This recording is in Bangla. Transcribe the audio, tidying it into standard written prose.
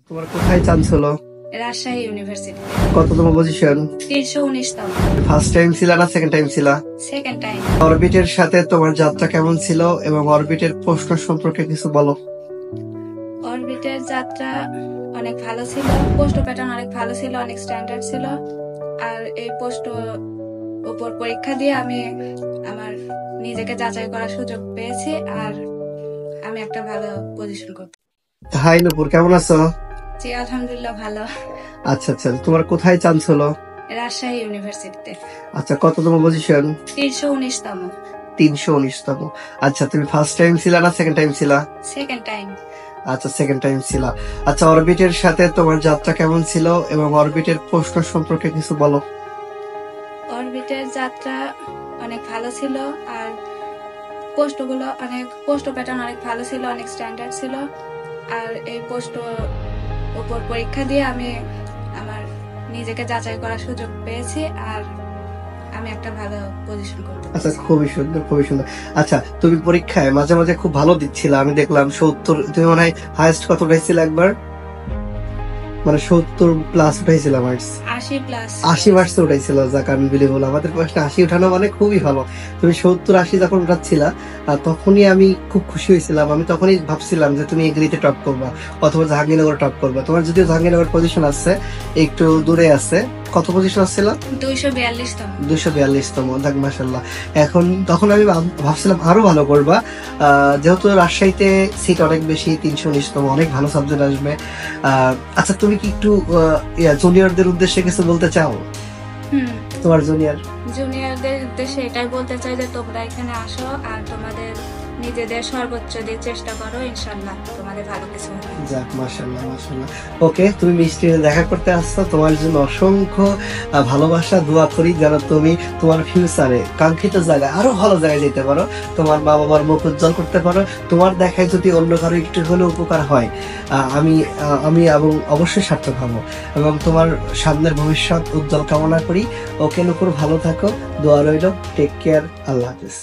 তোমার কোথায় চান্স হলো? রাজশাহী ইউনিভার্সিটি কততম পজিশন? 319তম। ফার্স্ট টাইম ছিল না সেকেন্ড টাইম ছিল? Second time. অরবিটের সাথে তোমার যাত্রা কেমন ছিল এবং অরবিটের প্রশ্ন সম্পর্কে কিছু বলো। অরবিটের যাত্রা অনেক ভালো ছিল, পোস্ট প্যাটার্ন অনেক ভালো ছিল, অনেক স্ট্যান্ডার্ড ছিল। আর এই পোস্ট উপর পরীক্ষা দিয়ে আমি আমার নিজেকে যাচাই করার সুযোগ পেয়েছি, আর আমি একটা ভালো পজিশন করতে। হাই নূপুর, কেমন আছো? জি আলহামদুলিল্লাহ ভালো। আচ্ছা আচ্ছা, তোমার কোথায় চান্স হলো? রাজশাহী ইউনিভার্সিটিতে আচ্ছা, কততম পজিশন? 319তম। 319তম। আচ্ছা, তুমি ফার্স্ট টাইম ছিল না সেকেন্ড টাইম ছিল? Second time. আচ্ছা, সেকেন্ড টাইম ছিল। আচ্ছা, অরবিটের সাথে তোমার যাত্রা কেমন ছিল এবং অরবিটের প্রশ্ন সম্পর্কে কিছু বলো। অরবিটের যাত্রা অনেক ভালো ছিল, আর পোস্ট প্যাটার্ন অনেক ভালো ছিল, অনেক স্ট্যান্ডার্ড ছিল। আর এই পোস্ট উপর পরীক্ষা দিয়ে আমি আমার নিজেকে যাচাই করার সুযোগ পেয়েছি, আর আমি একটা ভালো পজিশন করতে আচ্ছা, পেরেছি। খুবই সুন্দর, খুবই সুন্দর। আচ্ছা, তুমি পরীক্ষায় মাঝে মাঝে খুব ভালো দিচ্ছিলা, আমি দেখলাম 70। তুমি মনে হয় হাইয়েস্ট কত উঠাইছিলে একবার? মানে 70+ উঠাইছিল মার্কস। 80+। 80 মার্কস উঠাইছিল, যাক আমি বিলি বললাম। আমাদের প্রশ্নে 80 উঠানো মানে খুবই ভালো। তুমি 70-80 যখন উঠাচ্ছিলা, তখনই আমি খুব খুশি হয়েছিলাম। আমি তখনই ভাবছিলাম যে তুমি এগ্রিতে টপ করবা অথবা জাহাঙ্গীরনগর টপ করবা। তোমার যদিও জাহাঙ্গীরনগর পজিশন আছে, একটু দূরে আছে। কত পজিশন আসছিল? 242তম। 242তম। যাক মাশাআল্লাহ। তখন আমি ভাবছিলাম আরো ভালো করবা। যেহেতু রাজশাহীতে সিট অনেক বেশি, 319তম, অনেক ভালো সাবজেক্ট আসবে। আচ্ছা, তুমি কি একটু জুনিয়রদের উদ্দেশ্যে কিছু বলতে চাও? তোমার জুনিয়রদের উদ্দেশ্যে এটাই বলতে চাই যে তোমরা এখানে আসো, আর তোমাদের নিজেদের সর্বোচ্চ দিয়ে চেষ্টা করো, ইনশাল্লাহ তোমাদের ভালো কিছু হবে। যাক মাশাআল্লাহ, মাশাআল্লাহ। ওকে, তুমি মিষ্টি দেখা করতে আসছো, তোমার জন্য অসংখ্য ভালোবাসা। দোয়া করি যেন তুমি তোমার ফিউচারে কাঙ্ক্ষিত জায়গায়, আরো ভালো জায়গায় যেতে পারো, তোমার মা বাবার মুখ উজ্জ্বল করতে পারো। তোমার দেখায় যদি অন্য কারো একটু হলেও উপকার হয়, আমি এবং অবশ্যই সার্থক হবো। এবং তোমার সামনের ভবিষ্যৎ উজ্জ্বল কামনা করি। ওকে নূপুর, ভালো থাকো, দোয়া রইল। টেক কেয়ার, আল্লাহ হাফেজ।